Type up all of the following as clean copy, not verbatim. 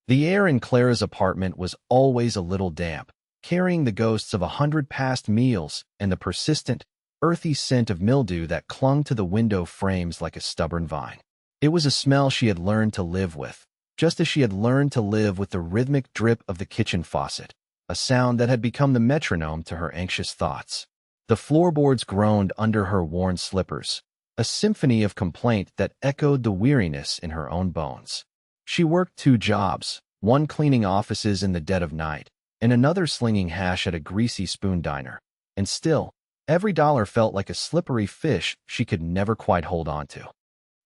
The air in Clara's apartment was always a little damp, carrying the ghosts of 100 past meals and the persistent, earthy scent of mildew that clung to the window frames like a stubborn vine. It was a smell she had learned to live with, just as she had learned to live with the rhythmic drip of the kitchen faucet, a sound that had become the metronome to her anxious thoughts. The floorboards groaned under her worn slippers, a symphony of complaint that echoed the weariness in her own bones. She worked 2 jobs, one cleaning offices in the dead of night, and another slinging hash at a greasy spoon diner. And still, every dollar felt like a slippery fish she could never quite hold on to.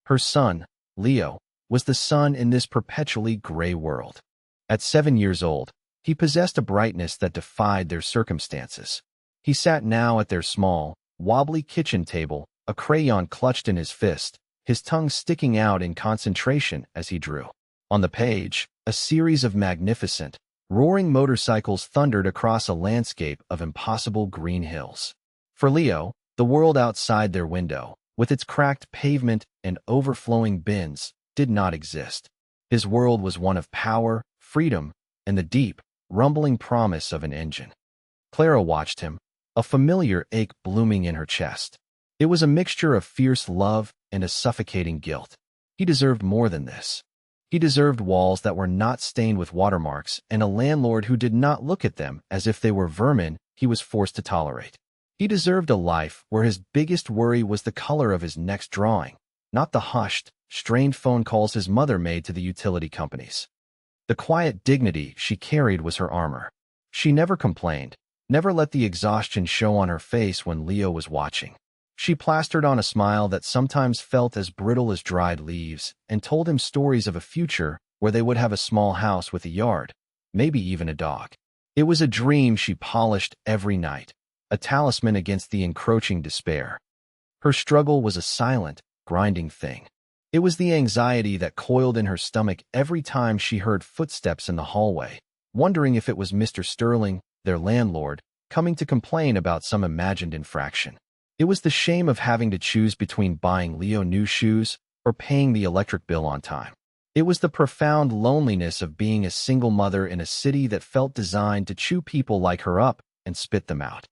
Her son, Leo, was the sun in this perpetually gray world. At 7 years old, he possessed a brightness that defied their circumstances. He sat now at their small, wobbly kitchen table, a crayon clutched in his fist, his tongue sticking out in concentration as he drew. On the page, a series of magnificent, roaring motorcycles thundered across a landscape of impossible green hills. For Leo, the world outside their window, with its cracked pavement and overflowing bins, did not exist. His world was one of power, freedom, and the deep, rumbling promise of an engine. Clara watched him, a familiar ache blooming in her chest. It was a mixture of fierce love and a suffocating guilt. He deserved more than this. He deserved walls that were not stained with watermarks and a landlord who did not look at them as if they were vermin he was forced to tolerate. He deserved a life where his biggest worry was the color of his next drawing, not the hushed, strained phone calls his mother made to the utility companies. The quiet dignity she carried was her armor. She never complained, never let the exhaustion show on her face when Leo was watching. She plastered on a smile that sometimes felt as brittle as dried leaves and told him stories of a future where they would have a small house with a yard, maybe even a dog. It was a dream she polished every night, a talisman against the encroaching despair. Her struggle was a silent, grinding thing. It was the anxiety that coiled in her stomach every time she heard footsteps in the hallway, wondering if it was Mr. Sterling, their landlord, coming to complain about some imagined infraction. It was the shame of having to choose between buying Leo new shoes or paying the electric bill on time. It was the profound loneliness of being a single mother in a city that felt designed to chew people like her up and spit them out.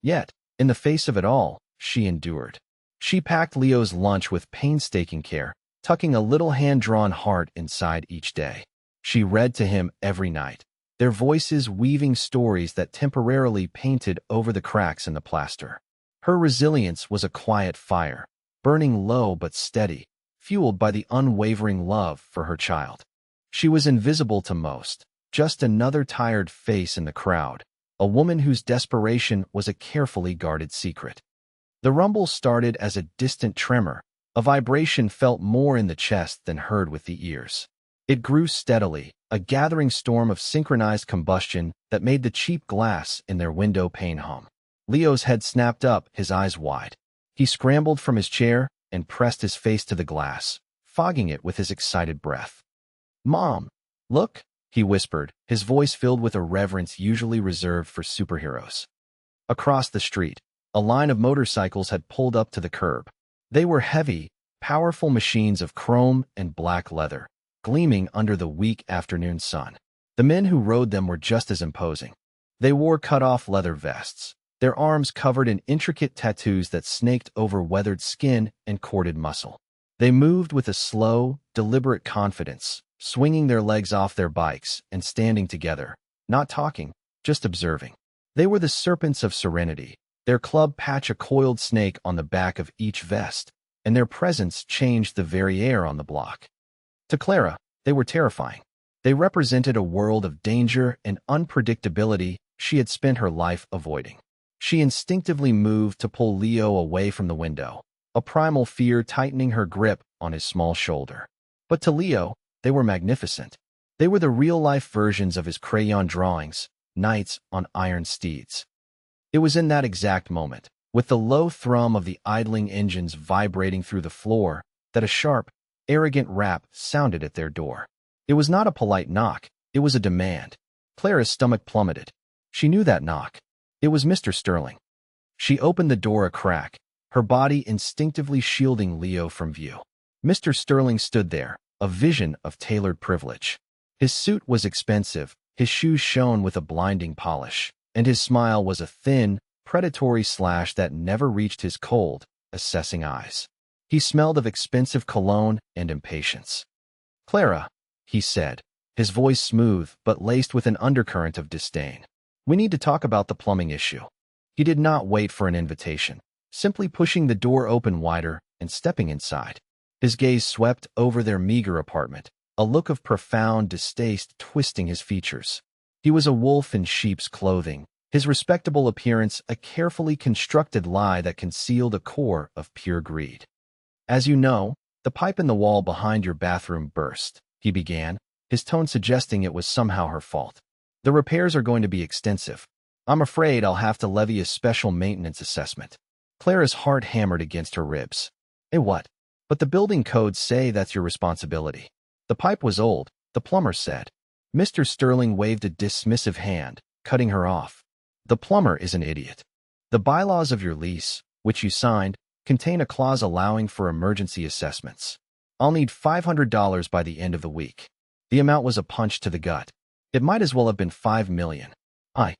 Yet, in the face of it all, she endured. She packed Leo's lunch with painstaking care, tucking a little hand-drawn heart inside each day. She read to him every night, their voices weaving stories that temporarily painted over the cracks in the plaster. Her resilience was a quiet fire, burning low but steady, fueled by the unwavering love for her child. She was invisible to most, just another tired face in the crowd, a woman whose desperation was a carefully guarded secret. The rumble started as a distant tremor, a vibration felt more in the chest than heard with the ears. It grew steadily, a gathering storm of synchronized combustion that made the cheap glass in their window pane hum. Leo's head snapped up, his eyes wide. He scrambled from his chair and pressed his face to the glass, fogging it with his excited breath. "Mom, look," he whispered, his voice filled with a reverence usually reserved for superheroes. Across the street, a line of motorcycles had pulled up to the curb. They were heavy, powerful machines of chrome and black leather, gleaming under the weak afternoon sun. The men who rode them were just as imposing. They wore cut-off leather vests, their arms covered in intricate tattoos that snaked over weathered skin and corded muscle. They moved with a slow, deliberate confidence, swinging their legs off their bikes and standing together, not talking, just observing. They were the serpents of serenity, their club patch a coiled snake on the back of each vest, and their presence changed the very air on the block. To Clara, they were terrifying. They represented a world of danger and unpredictability she had spent her life avoiding. She instinctively moved to pull Leo away from the window, a primal fear tightening her grip on his small shoulder. But to Leo, they were magnificent. They were the real-life versions of his crayon drawings, knights on iron steeds. It was in that exact moment, with the low thrum of the idling engines vibrating through the floor, that a sharp, arrogant rap sounded at their door. It was not a polite knock, it was a demand. Clara's stomach plummeted. She knew that knock. It was Mr. Sterling. She opened the door a crack, her body instinctively shielding Leo from view. Mr. Sterling stood there, a vision of tailored privilege. His suit was expensive, his shoes shone with a blinding polish, and his smile was a thin, predatory slash that never reached his cold, assessing eyes. He smelled of expensive cologne and impatience. "Clara," he said, his voice smooth but laced with an undercurrent of disdain. "We need to talk about the plumbing issue." He did not wait for an invitation, simply pushing the door open wider and stepping inside. His gaze swept over their meager apartment, a look of profound distaste twisting his features. He was a wolf in sheep's clothing, his respectable appearance a carefully constructed lie that concealed a core of pure greed. "As you know, the pipe in the wall behind your bathroom burst," he began, his tone suggesting it was somehow her fault. "The repairs are going to be extensive. I'm afraid I'll have to levy a special maintenance assessment." Clara's heart hammered against her ribs. What? But the building codes say that's your responsibility." "The pipe was old," the plumber said. Mr. Sterling waved a dismissive hand, cutting her off. "The plumber is an idiot. The bylaws of your lease, which you signed, contain a clause allowing for emergency assessments. I'll need $500 by the end of the week." The amount was a punch to the gut. It might as well have been $5 million. I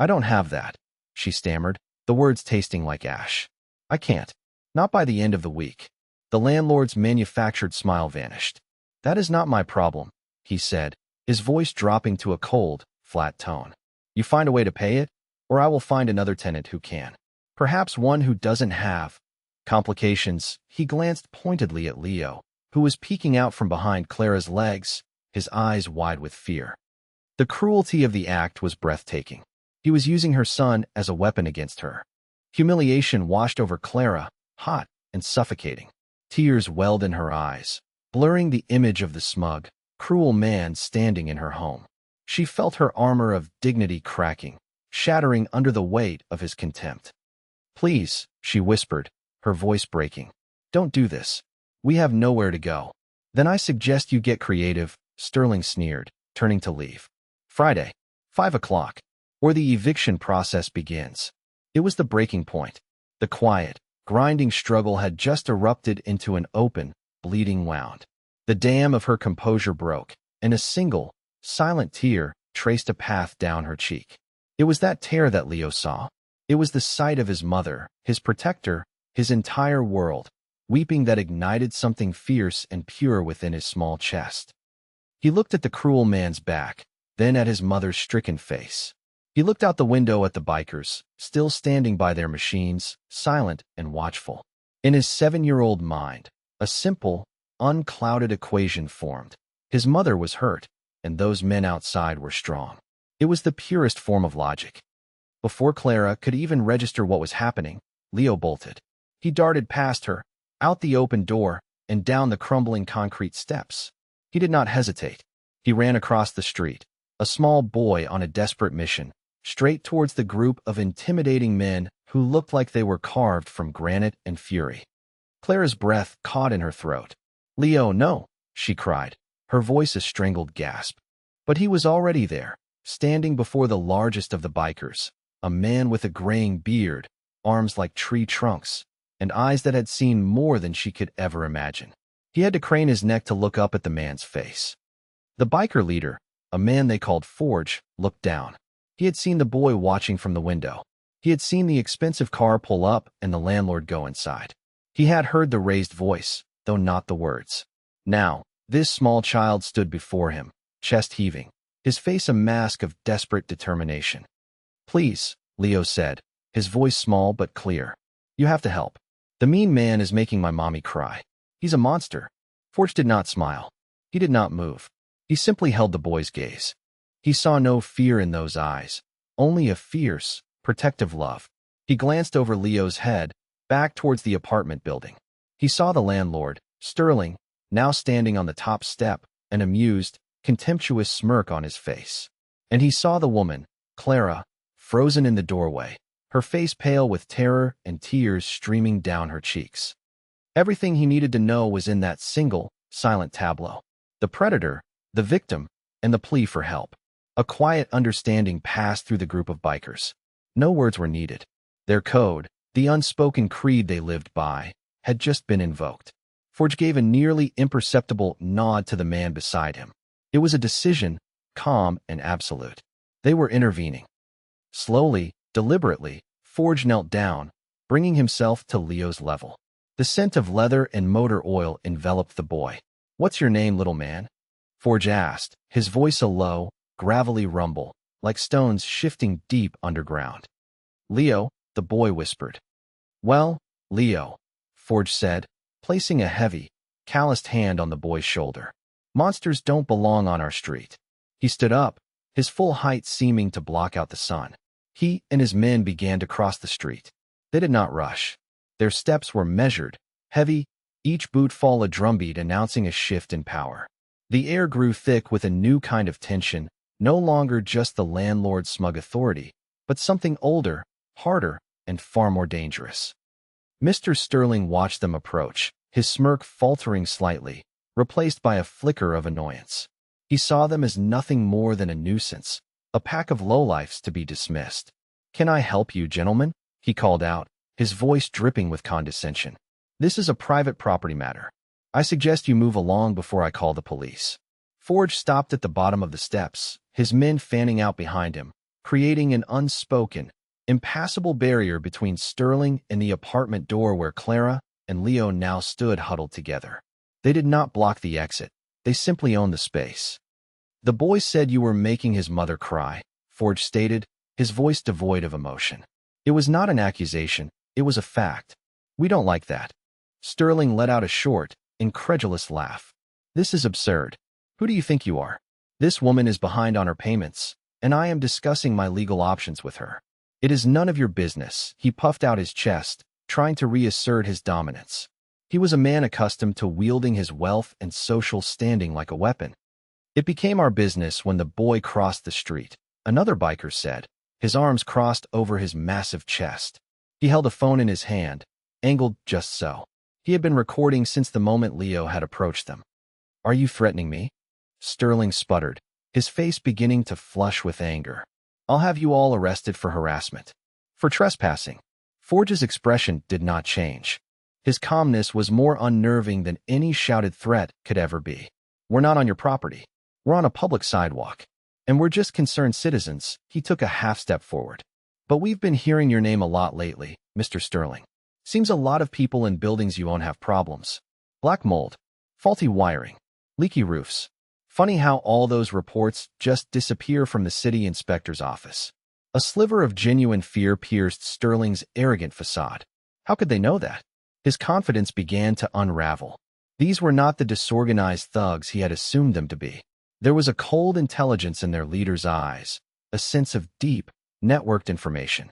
don't have that," she stammered, the words tasting like ash. "I can't. Not by the end of the week." The landlord's manufactured smile vanished. "That is not my problem," he said, his voice dropping to a cold, flat tone. "You find a way to pay it, or I will find another tenant who can. Perhaps one who doesn't have complications." He glanced pointedly at Leo, who was peeking out from behind Clara's legs, his eyes wide with fear. The cruelty of the act was breathtaking. He was using her son as a weapon against her. Humiliation washed over Clara, hot and suffocating. Tears welled in her eyes, blurring the image of the smug, cruel man standing in her home. She felt her armor of dignity cracking, shattering under the weight of his contempt. "Please," she whispered, her voice breaking. "Don't do this. We have nowhere to go." "Then I suggest you get creative," Sterling sneered, turning to leave. "Friday, 5 o'clock, or the eviction process begins." It was the breaking point. The quiet, grinding struggle had just erupted into an open, bleeding wound. The dam of her composure broke, and a single, silent tear traced a path down her cheek. It was that tear that Leo saw. It was the sight of his mother, his protector, his entire world, weeping that ignited something fierce and pure within his small chest. He looked at the cruel man's back, then at his mother's stricken face. He looked out the window at the bikers, still standing by their machines, silent and watchful. In his 7-year-old mind, a simple, unclouded equation formed. His mother was hurt, and those men outside were strong. It was the purest form of logic. Before Clara could even register what was happening, Leo bolted. He darted past her, out the open door, and down the crumbling concrete steps. He did not hesitate. He ran across the street, a small boy on a desperate mission, straight towards the group of intimidating men who looked like they were carved from granite and fury. Clara's breath caught in her throat. "Leo, no," she cried, her voice a strangled gasp. But he was already there, standing before the largest of the bikers, a man with a graying beard, arms like tree trunks, and eyes that had seen more than she could ever imagine. He had to crane his neck to look up at the man's face. The biker leader, a man they called Forge, looked down. He had seen the boy watching from the window. He had seen the expensive car pull up and the landlord go inside. He had heard the raised voice, though not the words. Now, this small child stood before him, chest heaving, his face a mask of desperate determination. "Please," Leo said, his voice small but clear. "You have to help. The mean man is making my mommy cry. He's a monster." Forge did not smile. He did not move. He simply held the boy's gaze. He saw no fear in those eyes, only a fierce, protective love. He glanced over Leo's head, back towards the apartment building. He saw the landlord, Sterling, now standing on the top step, an amused, contemptuous smirk on his face. And he saw the woman, Clara, frozen in the doorway, her face pale with terror and tears streaming down her cheeks. Everything he needed to know was in that single, silent tableau. The predator, the victim, and the plea for help. A quiet understanding passed through the group of bikers. No words were needed. Their code, the unspoken creed they lived by, had just been invoked. Forge gave a nearly imperceptible nod to the man beside him. It was a decision, calm and absolute. They were intervening. Slowly, deliberately, Forge knelt down, bringing himself to Leo's level. The scent of leather and motor oil enveloped the boy. "What's your name, little man?" Forge asked, his voice a low, gravelly rumble, like stones shifting deep underground. "Leo," the boy whispered. "Well, Leo," Forge said, placing a heavy, calloused hand on the boy's shoulder. "Monsters don't belong on our street." He stood up, his full height seeming to block out the sun. He and his men began to cross the street. They did not rush. Their steps were measured, heavy, each bootfall a drumbeat announcing a shift in power. The air grew thick with a new kind of tension, no longer just the landlord's smug authority, but something older, harder, and far more dangerous. Mr. Sterling watched them approach, his smirk faltering slightly, replaced by a flicker of annoyance. He saw them as nothing more than a nuisance, a pack of lowlifes to be dismissed. "Can I help you, gentlemen?" he called out, his voice dripping with condescension. "This is a private property matter. I suggest you move along before I call the police." Forge stopped at the bottom of the steps, his men fanning out behind him, creating an unspoken, impassable barrier between Sterling and the apartment door where Clara and Leo now stood huddled together. They did not block the exit. They simply owned the space. "The boy said you were making his mother cry," Forge stated, his voice devoid of emotion. "It was not an accusation, it was a fact. We don't like that." Sterling let out a short, incredulous laugh. "This is absurd. Who do you think you are? This woman is behind on her payments, and I am discussing my legal options with her. It is none of your business." He puffed out his chest, trying to reassert his dominance. He was a man accustomed to wielding his wealth and social standing like a weapon. "It became our business when the boy crossed the street," another biker said, his arms crossed over his massive chest. He held a phone in his hand, angled just so. He had been recording since the moment Leo had approached them. "Are you threatening me?" Sterling sputtered, his face beginning to flush with anger. "I'll have you all arrested for harassment. For trespassing." Forge's expression did not change. His calmness was more unnerving than any shouted threat could ever be. "We're not on your property. We're on a public sidewalk. And we're just concerned citizens." He took a half step forward. "But we've been hearing your name a lot lately, Mr. Sterling. Seems a lot of people in buildings you own have problems. Black mold, faulty wiring, leaky roofs. Funny how all those reports just disappear from the city inspector's office." A sliver of genuine fear pierced Sterling's arrogant facade. How could they know that? His confidence began to unravel. These were not the disorganized thugs he had assumed them to be. There was a cold intelligence in their leader's eyes, a sense of deep, networked information.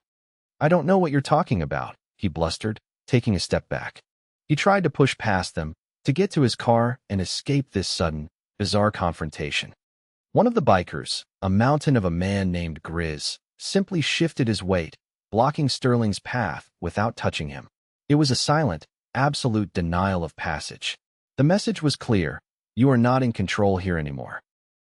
"I don't know what you're talking about," he blustered, taking a step back. He tried to push past them, to get to his car and escape this sudden, bizarre confrontation. One of the bikers, a mountain of a man named Grizz, simply shifted his weight, blocking Sterling's path without touching him. It was a silent, absolute denial of passage. The message was clear: you are not in control here anymore.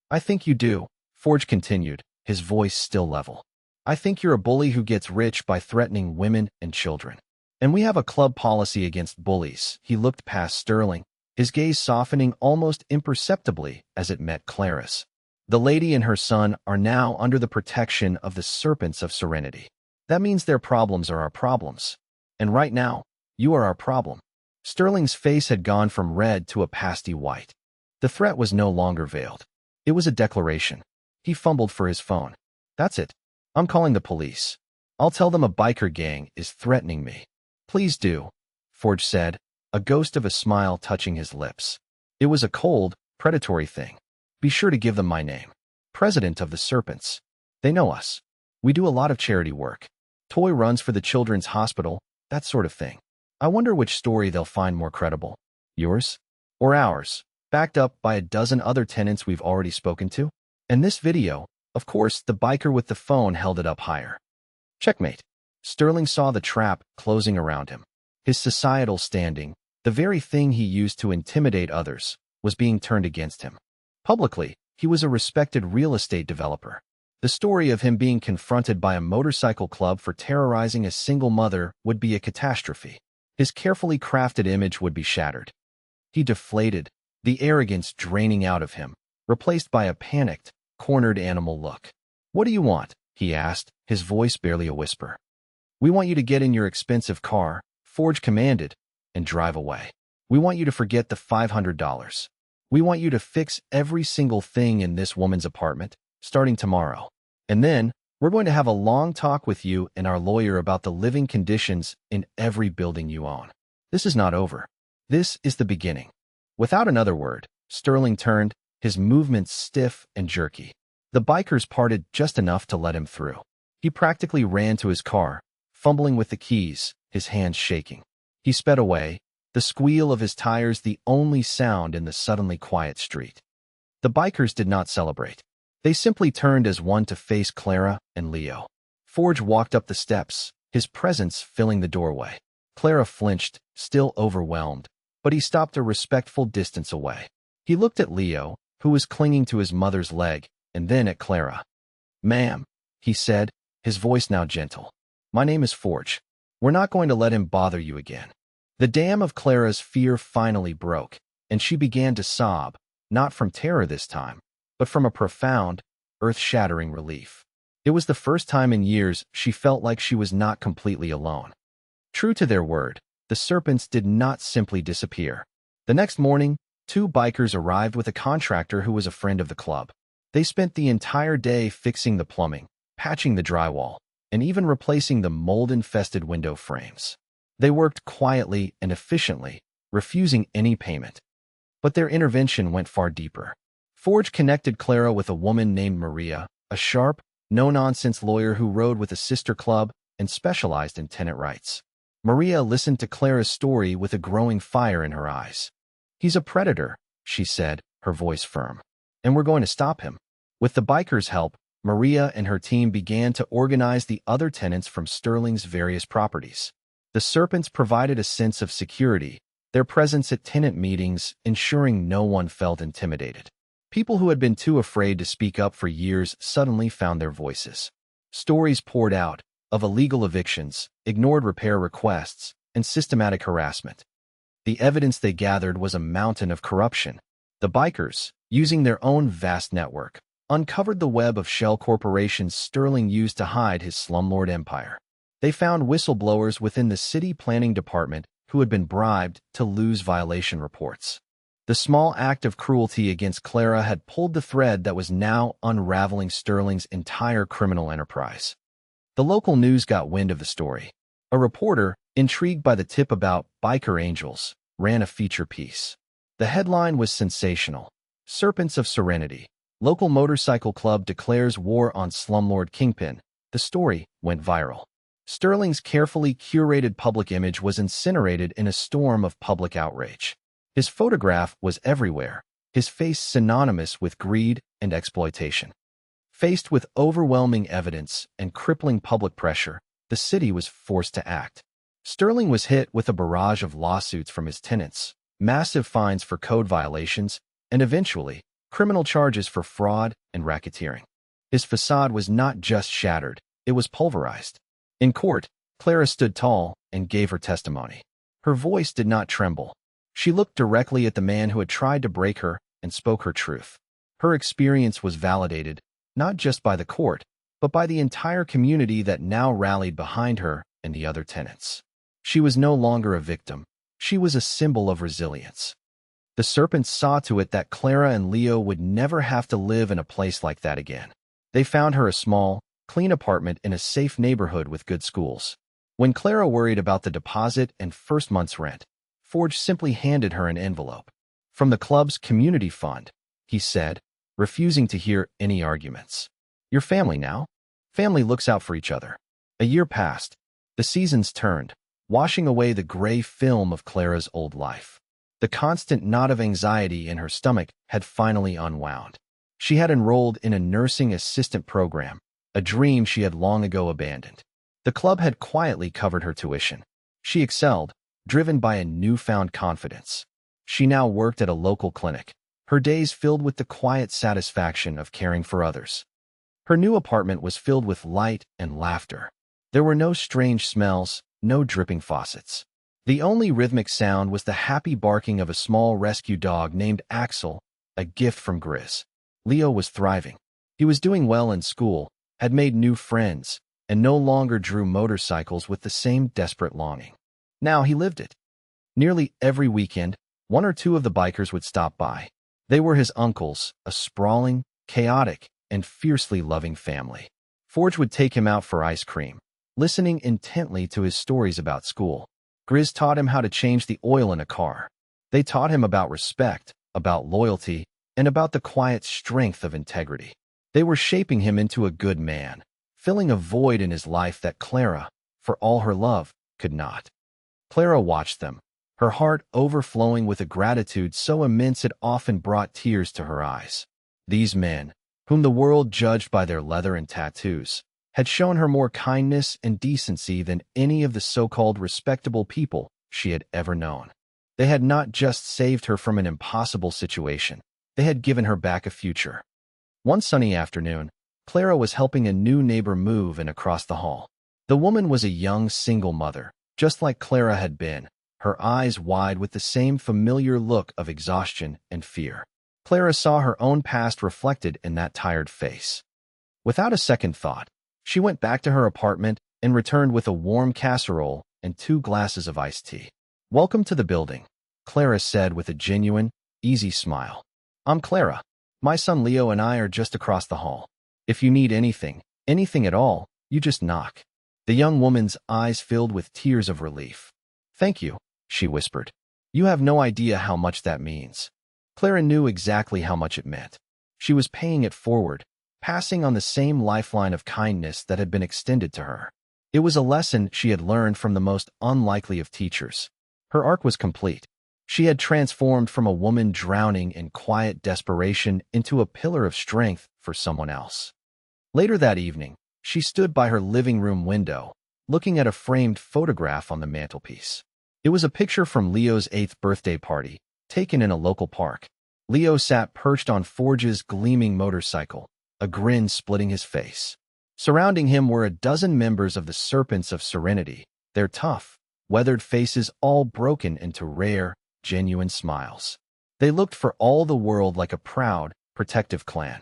"I think you do," Forge continued, his voice still level. "I think you're a bully who gets rich by threatening women and children. And we have a club policy against bullies." He looked past Sterling, his gaze softening almost imperceptibly as it met Clara's. "The lady and her son are now under the protection of the Serpents of Serenity. That means their problems are our problems. And right now, you are our problem." Sterling's face had gone from red to a pasty white. The threat was no longer veiled. It was a declaration. He fumbled for his phone. "That's it. I'm calling the police. I'll tell them a biker gang is threatening me." "Please do," Forge said, a ghost of a smile touching his lips. It was a cold, predatory thing. "Be sure to give them my name. President of the Serpents. They know us. We do a lot of charity work. Toy runs for the Children's Hospital, that sort of thing. I wonder which story they'll find more credible. Yours? Or ours? Backed up by a dozen other tenants we've already spoken to? And this video, of course, the biker with the phone held it up higher. Checkmate. Sterling saw the trap closing around him. His societal standing, the very thing he used to intimidate others, was being turned against him. Publicly, he was a respected real estate developer. The story of him being confronted by a motorcycle club for terrorizing a single mother would be a catastrophe. His carefully crafted image would be shattered. He deflated, the arrogance draining out of him, replaced by a panicked, cornered animal look. "What do you want?" he asked, his voice barely a whisper. "We want you to get in your expensive car," Forge commanded, "and drive away. We want you to forget the $500. We want you to fix every single thing in this woman's apartment, starting tomorrow. And then, we're going to have a long talk with you and our lawyer about the living conditions in every building you own. This is not over. This is the beginning." Without another word, Sterling turned, his movements stiff and jerky. The bikers parted just enough to let him through. He practically ran to his car, fumbling with the keys, his hands shaking. He sped away, the squeal of his tires the only sound in the suddenly quiet street. The bikers did not celebrate. They simply turned as one to face Clara and Leo. Forge walked up the steps, his presence filling the doorway. Clara flinched, still overwhelmed, but he stopped a respectful distance away. He looked at Leo, who was clinging to his mother's leg, and then at Clara. "Ma'am," he said, his voice now gentle. "My name is Forge. We're not going to let him bother you again." The dam of Clara's fear finally broke, and she began to sob, not from terror this time, but from a profound, earth-shattering relief. It was the first time in years she felt like she was not completely alone. True to their word, the serpents did not simply disappear. The next morning, two bikers arrived with a contractor who was a friend of the club. They spent the entire day fixing the plumbing, patching the drywall, and even replacing the mold-infested window frames. They worked quietly and efficiently, refusing any payment. But their intervention went far deeper. Forge connected Clara with a woman named Maria, a sharp, no-nonsense lawyer who rode with a sister club and specialized in tenant rights. Maria listened to Clara's story with a growing fire in her eyes. "He's a predator," she said, her voice firm. "And we're going to stop him." With the bikers' help, Maria and her team began to organize the other tenants from Sterling's various properties. The serpents provided a sense of security, their presence at tenant meetings ensuring no one felt intimidated. People who had been too afraid to speak up for years suddenly found their voices. Stories poured out of illegal evictions, ignored repair requests, and systematic harassment. The evidence they gathered was a mountain of corruption. The bikers, using their own vast network, uncovered the web of shell corporations Sterling used to hide his slumlord empire. They found whistleblowers within the city planning department who had been bribed to lose violation reports. The small act of cruelty against Clara had pulled the thread that was now unraveling Sterling's entire criminal enterprise. The local news got wind of the story. A reporter, intrigued by the tip about biker angels, ran a feature piece. The headline was sensational. "Serpents of Serenity. Local motorcycle club declares war on slumlord kingpin." The story went viral. Sterling's carefully curated public image was incinerated in a storm of public outrage. His photograph was everywhere, his face synonymous with greed and exploitation. Faced with overwhelming evidence and crippling public pressure, the city was forced to act. Sterling was hit with a barrage of lawsuits from his tenants, massive fines for code violations, and eventually, criminal charges for fraud and racketeering. His facade was not just shattered, it was pulverized. In court, Clara stood tall and gave her testimony. Her voice did not tremble. She looked directly at the man who had tried to break her and spoke her truth. Her experience was validated, not just by the court, but by the entire community that now rallied behind her and the other tenants. She was no longer a victim. She was a symbol of resilience. The serpents saw to it that Clara and Leo would never have to live in a place like that again. They found her a small, clean apartment in a safe neighborhood with good schools. When Clara worried about the deposit and first month's rent, Forge simply handed her an envelope. "From the club's community fund," he said, refusing to hear any arguments. "Your family now? Family looks out for each other." A year passed. The seasons turned, washing away the gray film of Clara's old life. The constant knot of anxiety in her stomach had finally unwound. She had enrolled in a nursing assistant program, a dream she had long ago abandoned. The club had quietly covered her tuition. She excelled, driven by a newfound confidence. She now worked at a local clinic, her days filled with the quiet satisfaction of caring for others. Her new apartment was filled with light and laughter. There were no strange smells, no dripping faucets. The only rhythmic sound was the happy barking of a small rescue dog named Axel, a gift from Grizz. Leo was thriving. He was doing well in school, had made new friends, and no longer drew motorcycles with the same desperate longing. Now he lived it. Nearly every weekend, one or two of the bikers would stop by. They were his uncles, a sprawling, chaotic, and fiercely loving family. Forge would take him out for ice cream, listening intently to his stories about school. Grizz taught him how to change the oil in a car. They taught him about respect, about loyalty, and about the quiet strength of integrity. They were shaping him into a good man, filling a void in his life that Clara, for all her love, could not. Clara watched them, her heart overflowing with a gratitude so immense it often brought tears to her eyes. These men, whom the world judged by their leather and tattoos, had shown her more kindness and decency than any of the so-called respectable people she had ever known. They had not just saved her from an impossible situation, they had given her back a future. One sunny afternoon, Clara was helping a new neighbor move in across the hall. The woman was a young single mother, just like Clara had been, her eyes wide with the same familiar look of exhaustion and fear. Clara saw her own past reflected in that tired face. Without a second thought, she went back to her apartment and returned with a warm casserole and 2 glasses of iced tea. "Welcome to the building," Clara said with a genuine, easy smile. "I'm Clara. My son Leo and I are just across the hall. If you need anything at all, you just knock." The young woman's eyes filled with tears of relief. "Thank you," she whispered. "You have no idea how much that means." Clara knew exactly how much it meant. She was paying it forward, passing on the same lifeline of kindness that had been extended to her. It was a lesson she had learned from the most unlikely of teachers. Her arc was complete. She had transformed from a woman drowning in quiet desperation into a pillar of strength for someone else. Later that evening, she stood by her living room window, looking at a framed photograph on the mantelpiece. It was a picture from Leo's 8th birthday party, taken in a local park. Leo sat perched on Forge's gleaming motorcycle, a grin splitting his face. Surrounding him were a dozen members of the Serpents of Serenity, their tough, weathered faces all broken into rare, genuine smiles. They looked for all the world like a proud, protective clan.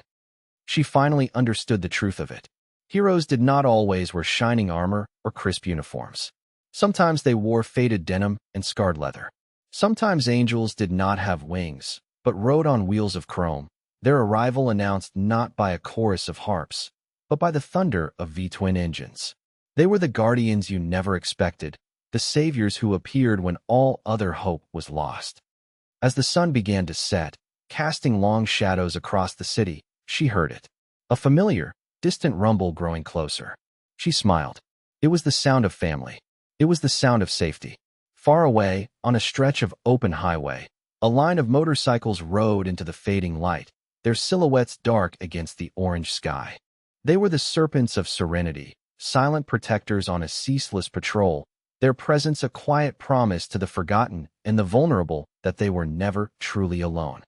She finally understood the truth of it. Heroes did not always wear shining armor or crisp uniforms. Sometimes they wore faded denim and scarred leather. Sometimes angels did not have wings, but rode on wheels of chrome, their arrival announced not by a chorus of harps, but by the thunder of V-twin engines. They were the guardians you never expected, the saviors who appeared when all other hope was lost. As the sun began to set, casting long shadows across the city, she heard it. A familiar, distant rumble growing closer. She smiled. It was the sound of family. It was the sound of safety. Far away, on a stretch of open highway, a line of motorcycles rode into the fading light, their silhouettes dark against the orange sky. They were the Serpents of Serenity, silent protectors on a ceaseless patrol, their presence a quiet promise to the forgotten and the vulnerable that they were never truly alone.